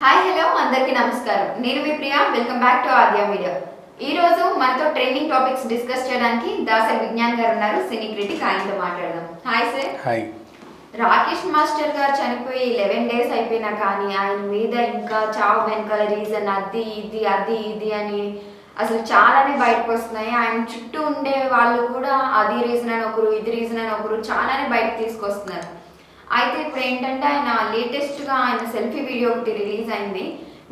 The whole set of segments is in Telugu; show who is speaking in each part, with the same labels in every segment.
Speaker 1: హాయ్ హలో అందరికీ నమస్కారం. నేను మీ Priya. Welcome back to Aadya media. ఈ రోజు మనతో ట్రెండింగ్ టాపిక్స్ డిస్కస్ చేయడానికి దాసరి విజ్ఞాన్ గారు ఉన్నారు, సినీ క్రిటిక్. ఆయనతో మాట్లాడదాం. Hi sir.
Speaker 2: Hi.
Speaker 1: Rakesh master గారు చనిపోయి 11 days అయిపోయినా కానీ ఆయన మీద ఇంకా చావు వెనకాల రీజన్ అది ఇది అని అసలు చాలానే బయటకు వస్తున్నాయి. ఆయన చుట్టూ ఉండే వాళ్ళు కూడా అది రీజన్ అని ఒకరు, ఇది రీజన్ అని ఒకరు చాలానే బయటకు తీసుకొస్తున్నారు. అయితే ఇప్పుడు ఏంటంటే ఆయన లేటెస్ట్గా ఆయన సెల్ఫీ వీడియో ఒకటి రిలీజ్ అయింది.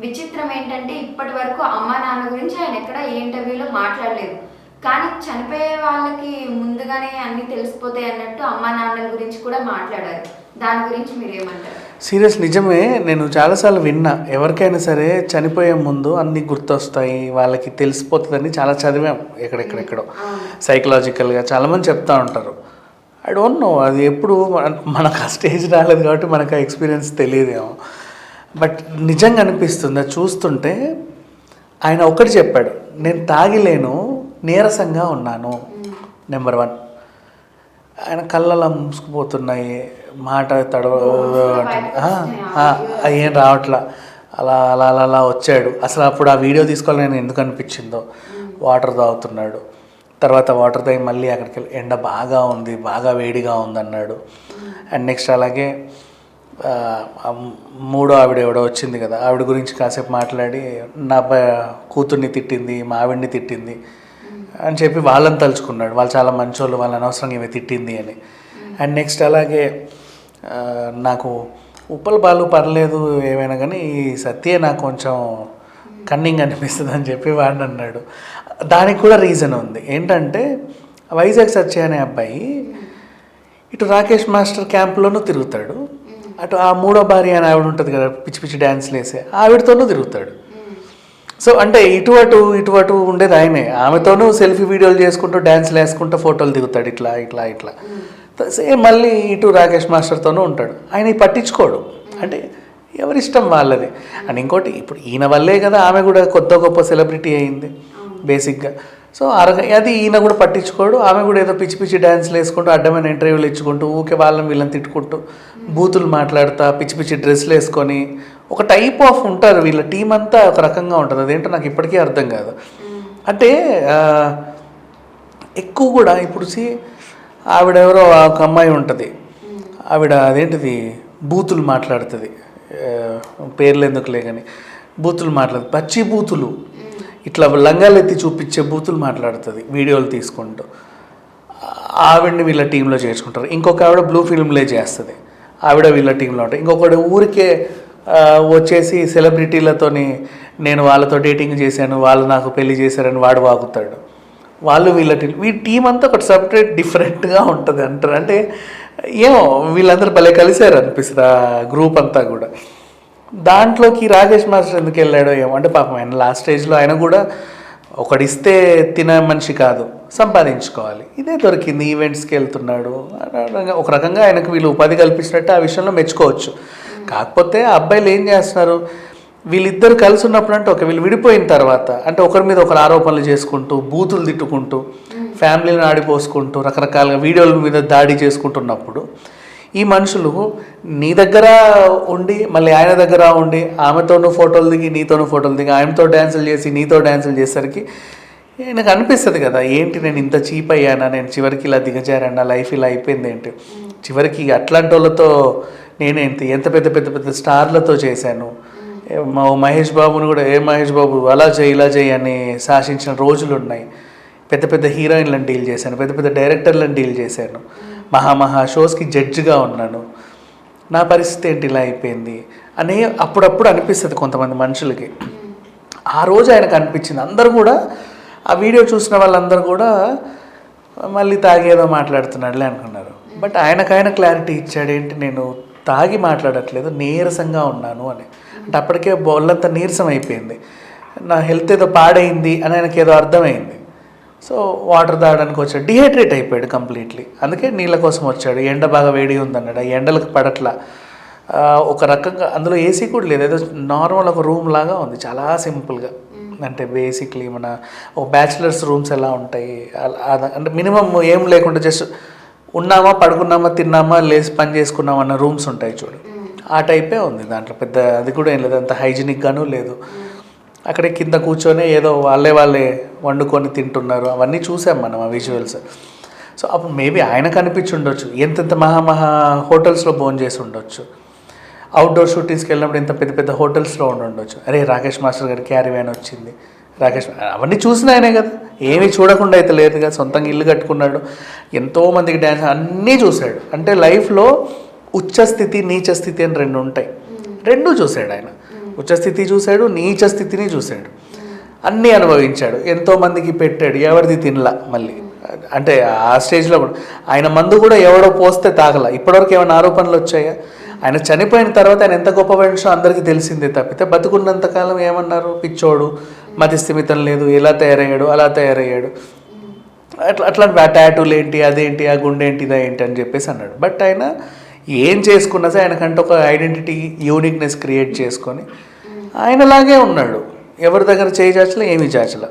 Speaker 1: విచిత్రం ఏంటంటే ఇప్పటి వరకు అమ్మ నాన్న గురించి ఆయన ఎక్కడ ఏ ఇంటర్వ్యూలో మాట్లాడలేదు. కానీ చనిపోయే వాళ్ళకి ముందుగానే అన్నీ తెలిసిపోతాయి అన్నట్టు అమ్మ నాన్నల గురించి కూడా మాట్లాడారు. దాని గురించి మీరు ఏమంటారు?
Speaker 2: సీరియస్, నిజమే. నేను చాలాసార్లు విన్నా, ఎవరికైనా సరే చనిపోయే ముందు అన్నీ గుర్తొస్తాయి, వాళ్ళకి తెలిసిపోతుందని చాలా చదివాం ఎక్కడెక్కడెక్కడో సైకలాజికల్గా చాలామంది చెప్తా ఉంటారు. ఐ డోంట్ నో, అది ఎప్పుడు మనకు ఆ స్టేజ్ రాలేదు కాబట్టి మనకు ఆ ఎక్స్పీరియన్స్ తెలియదేమో. బట్ నిజంగా అనిపిస్తుంది అది చూస్తుంటే. ఆయన ఒకటి చెప్పాడు, నేను తాగిలేను, నీరసంగా ఉన్నాను. నెంబర్ 1. ఆయన కళ్ళలా మూసుకుపోతున్నాయి, మాట ఏం రావట్లా, అలా అలా అలా అలా వచ్చాడు. అసలు అప్పుడు ఆ వీడియో తీసుకోవాలని ఎందుకు అనిపించిందో. వాటర్ తాగుతున్నాడు, తర్వాత వాటర్ తాగి మళ్ళీ అక్కడికి వెళ్ళి ఎండ బాగా ఉంది, బాగా వేడిగా ఉంది అన్నాడు. అండ్ నెక్స్ట్ అలాగే మూడో ఆవిడ ఎవడో వచ్చింది కదా, ఆవిడ గురించి కాసేపు మాట్లాడి నా కూతుర్ని తిట్టింది, మా ఆవిడ్ని తిట్టింది అని చెప్పి వాళ్ళని తలుచుకున్నాడు. వాళ్ళు చాలా మంచోళ్ళు, వాళ్ళని అనవసరంగా ఈమె తిట్టింది అని. అండ్ నెక్స్ట్ అలాగే నాకు ఉప్పల బాలు పర్లేదు ఏమైనా కానీ ఈ సత్యే నాకు కొంచెం కన్నింగ్ అనిపిస్తుంది అని చెప్పి వాడిని అన్నాడు. దానికి కూడా రీజన్ ఉంది. ఏంటంటే వైజాగ్ సత్య అనే అబ్బాయి ఇటు రాకేష్ మాస్టర్ క్యాంప్లోనూ తిరుగుతాడు, అటు ఆ మూడో భార్య అని ఆవిడ ఉంటుంది కదా, పిచ్చి పిచ్చి డ్యాన్స్లు వేసే ఆవిడతోనూ తిరుగుతాడు. సో అంటే ఇటు అటు ఉండేది ఆయనే. ఆమెతోనూ సెల్ఫీ వీడియోలు చేసుకుంటూ డ్యాన్స్లు వేసుకుంటూ ఫోటోలు దిగుతాడు, ఇట్లా ఇట్లా ఇట్లా. సేమ్ మళ్ళీ ఇటు రాకేష్ మాస్టర్తోనూ ఉంటాడు. ఆయన పట్టించుకోడు, అంటే ఎవరిష్టం వాళ్ళది. అండ్ ఇంకోటి, ఇప్పుడు ఈయన వల్లే కదా ఆమె కూడా కొత్త గొప్ప సెలబ్రిటీ అయింది బేసిక్గా. సో అది ఈయన కూడా పట్టించుకోడు, ఆమె కూడా ఏదో పిచ్చి పిచ్చి డ్యాన్స్లు వేసుకుంటూ అడ్డమైన ఇంటర్వ్యూలు ఇచ్చుకుంటూ ఊకే వాళ్ళని వీళ్ళని తిట్టుకుంటూ బూతులు మాట్లాడుతా పిచ్చి పిచ్చి డ్రెస్సులు వేసుకొని ఒక టైప్ ఆఫ్ ఉంటారు. వీళ్ళ టీం అంతా ఒక రకంగా ఉంటుంది. అదేంటో నాకు ఇప్పటికీ అర్థం కాదు. అంటే ఎక్కువ కూడా ఇప్పుడు ఆవిడెవరో ఒక అమ్మాయి ఉంటుంది, ఆవిడ అదేంటిది బూతులు మాట్లాడుతుంది, పేర్లు ఎందుకులే కానీ బూతులు మాట్లాడుతుంది, పచ్చి బూతులు, ఇట్లా లంగాలు ఎత్తి చూపించే బూతులు మాట్లాడుతుంది వీడియోలు తీసుకుంటూ. ఆవిడని వీళ్ళ టీంలో చేర్చుకుంటారు. ఇంకొక ఆవిడ బ్లూ ఫిల్మ్లే చేస్తుంది, ఆవిడ వీళ్ళ టీంలో ఉంటుంది. ఇంకొకటి ఊరికే వచ్చేసి సెలబ్రిటీలతోని నేను వాళ్ళతో డేటింగ్ చేశాను, వాళ్ళు నాకు పెళ్లి చేశారని వాడు వాగుతాడు. వాళ్ళు వీళ్ళ టీం అంతా ఒకటి సపరేట్ డిఫరెంట్గా ఉంటుంది అంటారు. అంటే ఏమో వీళ్ళందరూ భలే కలిశారు అనిపిస్తుంది ఆ గ్రూప్ అంతా కూడా. దాంట్లోకి రాకేష్ మాస్టర్ ఎందుకు వెళ్ళాడో ఏమో. అంటే పాపం ఆయన లాస్ట్ స్టేజ్లో ఆయన కూడా ఒకడిస్తే తినే మనిషి కాదు, సంపాదించుకోవాలి, ఇదే దొరికింది, ఈవెంట్స్కి వెళ్తున్నాడు. ఒక రకంగా ఆయనకు వీళ్ళు ఉపాధి కల్పించినట్టు ఆ విషయంలో మెచ్చుకోవచ్చు. కాకపోతే ఆ అబ్బాయిలు ఏం చేస్తున్నారు, వీళ్ళిద్దరు కలిసి ఉన్నప్పుడు అంటే వీళ్ళు విడిపోయిన తర్వాత అంటే ఒకరి మీద ఒకరు ఆరోపణలు చేసుకుంటూ బూతులు తిట్టుకుంటూ ఫ్యామిలీని ఆడిపోసుకుంటూ రకరకాలుగా వీడియోల మీద దాడి చేసుకుంటున్నప్పుడు ఈ మనుషులు నీ దగ్గర ఉండి మళ్ళీ ఆయన దగ్గర ఉండి ఆమెతోనూ ఫోటోలు దిగి నీతోనూ ఫోటోలు దిగి ఆయనతో డ్యాన్సులు చేసి నీతో డ్యాన్సులు చేసేసరికి నాకు అనిపిస్తుంది కదా, ఏంటి నేను ఇంత చీప్ అయ్యానా, నేను చివరికి ఇలా దిగజారాను, నా లైఫ్ ఇలా అయిపోయింది ఏంటి, చివరికి అట్లాంటి వాళ్ళతో నేనేంటి ఎంత పెద్ద పెద్ద పెద్ద స్టార్లతో చేశాను. మా మహేష్ బాబుని కూడా మహేష్ బాబు అలా చేయి ఇలా చేయి అని శాసించిన రోజులు ఉన్నాయి. పెద్ద పెద్ద హీరోయిన్లను డీల్ చేశాను, పెద్ద పెద్ద డైరెక్టర్లను డీల్ చేశాను, మహా షోస్కి జడ్జిగా ఉన్నాను, నా పరిస్థితి ఏంటి ఇలా అయిపోయింది అని అప్పుడప్పుడు అనిపిస్తుంది కొంతమంది మనుషులకి. ఆ రోజు ఆయనకు అనిపించింది. అందరూ కూడా ఆ వీడియో చూసిన వాళ్ళందరూ కూడా మళ్ళీ తాగేదో మాట్లాడుతున్నాడులే అనుకున్నారు. బట్ ఆయనకైనా క్లారిటీ ఇచ్చాడు, ఏంటి నేను తాగి మాట్లాడట్లేదు, నీరసంగా ఉన్నాను అని. అంటే అప్పటికే బొల్లంతా నీరసం అయిపోయింది, నా హెల్త్ ఏదో పాడైంది అని ఆయనకి ఏదో అర్థమైంది. సో వాటర్ తాగడానికి వచ్చాడు, డిహైడ్రేట్ అయిపోయాడు కంప్లీట్లీ. అందుకే నీళ్ళ కోసం వచ్చాడు. ఎండ బాగా వేడి ఉందన్నాడు, ఆ ఎండలకు పడట్లా. ఒక రకంగా అందులో ఏసీ కూడా లేదు, ఏదో నార్మల్ ఒక రూమ్ లాగా ఉంది, చాలా సింపుల్గా. అంటే బేసిక్లీ మన ఒక బ్యాచిలర్స్ రూమ్స్ ఎలా ఉంటాయి అంటే మినిమం ఏం లేకుండా జస్ట్ ఉన్నామా పడుకున్నామా తిన్నామా లేచి పని చేసుకున్నామా అన్న రూమ్స్ ఉంటాయి చూడు, ఆ టైపే ఉంది దాంట్లో. పెద్ద అది కూడా ఏం లేదు, అంత హైజీనిక్గాను లేదు. అక్కడే కింద కూర్చొని ఏదో వాళ్ళే వండుకొని తింటున్నారు, అవన్నీ చూసాం మనం ఆ విజువల్స్. సో అప్పుడు మేబీ ఆయనకు అనిపించి ఉండొచ్చు, ఎంతెంత మహా హోటల్స్లో భోజనం చేసి ఉండొచ్చు, అవుట్డోర్ షూటింగ్స్కి వెళ్ళినప్పుడు ఇంత పెద్ద పెద్ద హోటల్స్లో ఉండొచ్చు. అరే రాకేష్ మాస్టర్ గారి క్యారీ వ్యాన్ వచ్చింది, అవన్నీ చూసిన ఆయనే కదా, ఏమీ చూడకుండా అయితే లేదు కదా. సొంతంగా ఇల్లు కట్టుకున్నాడు, ఎంతోమందికి డ్యాన్స్ అన్నీ చూశాడు. అంటే లైఫ్లో ఉచ్చస్థితి నీచ స్థితి అని రెండు ఉంటాయి, రెండూ చూశాడు ఆయన. ఉచ్చస్థితి చూశాడు, నీచ స్థితిని చూశాడు, అన్నీ అనుభవించాడు, ఎంతోమందికి పెట్టాడు, ఎవరిది తినలా. మళ్ళీ అంటే ఆ స్టేజ్లో కూడా ఆయన మందు కూడా ఎవడో పోస్తే తాగల. ఇప్పటివరకు ఏమైనా ఆరోపణలు వచ్చాయా? ఆయన చనిపోయిన తర్వాత ఆయన ఎంత గొప్ప మనిషో అందరికీ తెలిసిందే తప్పితే బతుకున్నంతకాలం ఏమన్నారు, పిచ్చోడు, మతి స్థిమితం లేదు, ఇలా తయారయ్యాడు అలా తయారయ్యాడు, అట్లా టాటూలు ఏంటి, అదేంటి, ఆ గుండె ఏంటి, ఇదా ఏంటి అని చెప్పేసి అన్నాడు. బట్ ఆయన ఏం చేసుకున్నా సరే ఆయనకంటే ఒక ఐడెంటిటీ, యూనిక్నెస్ క్రియేట్ చేసుకొని ఆయనలాగే ఉన్నాడు. ఎవరి దగ్గర చేయి చాచలే, ఏమీ చాచలే.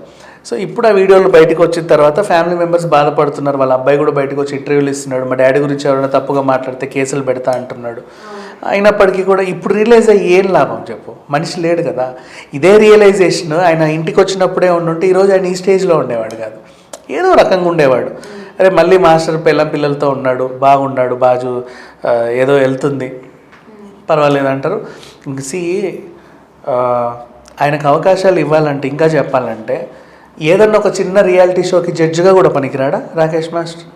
Speaker 2: సో ఇప్పుడు ఆ వీడియోలు బయటకు వచ్చిన తర్వాత ఫ్యామిలీ మెంబర్స్ బాధపడుతున్నారు. వాళ్ళ అబ్బాయి కూడా బయటకు వచ్చి ఇంటర్వ్యూలు ఇస్తున్నాడు, మా డాడీ గురించి ఎవరైనా తప్పుగా మాట్లాడితే కేసులు పెడతా అంటున్నాడు. అయినప్పటికీ కూడా ఇప్పుడు రియలైజ్ అయ్యి ఏం లాభం చెప్పు, మనిషి లేడు కదా. ఇదే రియలైజేషన్ ఆయన ఇంటికి వచ్చినప్పుడే ఉండుంటే ఈరోజు ఆయన ఈ స్టేజ్లో ఉండేవాడు కాదు, ఏదో రకంగా ఉండేవాడు. అరే మళ్ళీ మాస్టర్ పిల్లలతో ఉన్నాడు, బాగున్నాడు, ఏదో వెళ్తుంది, పర్వాలేదు అంటారు. ఇంక ఆయనకు అవకాశాలు ఇవ్వాలంటే, ఇంకా చెప్పాలంటే, ఏదన్నా ఒక చిన్న రియాలిటీ షోకి జడ్జిగా కూడా పనికిరాడా రాకేష్ మాస్టర్?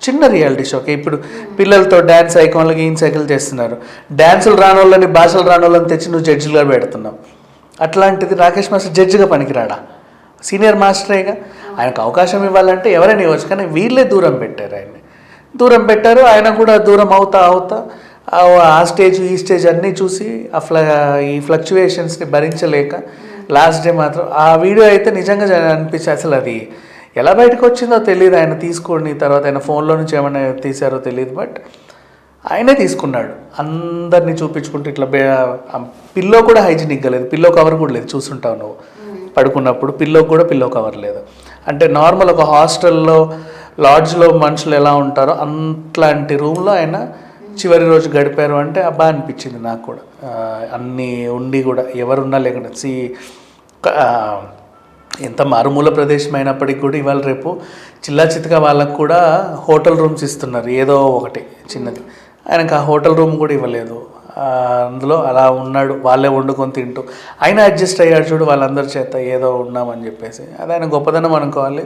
Speaker 2: చిన్న రియాలిటీ షోకి ఇప్పుడు పిల్లలతో డ్యాన్స్ ఐకాన్లకి సైకిల్ చేస్తున్నారు, డ్యాన్సులు రాని వాళ్ళని, భాషలు రాని వాళ్ళని తెచ్చి నువ్వు జడ్జిగా పెడుతున్నావు. అట్లాంటిది రాకేష్ మాస్టర్ జడ్జిగా పనికిరాడా? సీనియర్ మాస్టరేగా. ఆయనకు అవకాశం ఇవ్వాలంటే ఎవరైనా ఇవ్వచ్చు, కానీ వీళ్ళే దూరం పెట్టారు, ఆయన్ని దూరం పెట్టారు. ఆయన కూడా దూరం అవుతా ఆ స్టేజ్ ఈ స్టేజ్ అన్నీ చూసి ఈ ఫ్లక్చువేషన్స్ని భరించలేక లాస్ట్ డే మాత్రం ఆ వీడియో అయితే నిజంగా అనిపించి అసలు అది ఎలా బయటకు వచ్చిందో తెలియదు. ఆయన తీసుకోండి, తర్వాత ఆయన ఫోన్లో నుంచి ఏమైనా తీశారో తెలియదు, బట్ ఆయనే తీసుకున్నాడు. అందరినీ చూపించుకుంటూ ఇట్లా పిల్లో కూడా హైజీనిక్గా లేదు, పిల్లో కవర్ కూడా లేదు. చూసుంటావు నువ్వు పడుకున్నప్పుడు పిల్లో కవర్ లేదు. అంటే నార్మల్ ఒక హాస్టల్లో, లాడ్జ్లో మనుషులు ఎలా ఉంటారో అట్లాంటి రూమ్లో ఆయన చివరి రోజు గడిపారు. అంటే అబ్బా అనిపించింది నాకు కూడా, అన్నీ ఉండి కూడా ఎవరున్నా లేకుండా. ఎంత మారుమూల ప్రదేశం అయినప్పటికీ కూడా ఇవాళ రేపు చిల్లాచితగా వాళ్ళకు కూడా హోటల్ రూమ్స్ ఇస్తున్నారు, ఏదో ఒకటి చిన్నది. ఆయనకు ఆ హోటల్ రూమ్ కూడా ఇవ్వలేదు, అందులో అలా ఉన్నాడు, వాళ్ళే వండుకొని తింటూ. ఆయన అడ్జస్ట్ అయ్యాడు చూడు వాళ్ళందరి చేత, ఏదో ఉన్నామని చెప్పేసి. అది ఆయన గొప్పదనం అనుకోవాలి.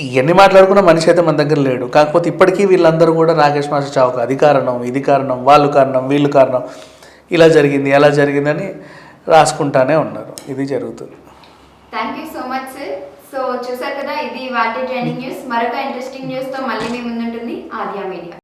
Speaker 2: ఇవన్నీ మాట్లాడుకున్న మనిషి అయితే మన దగ్గర లేడు. కాకపోతే ఇప్పటికీ వీళ్ళందరూ కూడా రాకేష్ మాస్టర్ చావుకు అది కారణం, ఇది కారణం, వాళ్ళు కారణం, వీళ్ళు కారణం, ఇలా జరిగింది అలా జరిగిందని రాసుకుంటానే ఉన్నారు. ఇది జరుగుతుంది.
Speaker 1: Thank you so much sir. So చూసారు కదా, ఇది వాటి ట్రెండింగ్ న్యూస్. మరొక ఇంట్రెస్టింగ్ న్యూస్తో మళ్ళీ మీ ముందుంటుంది ఆద్య మీడియా.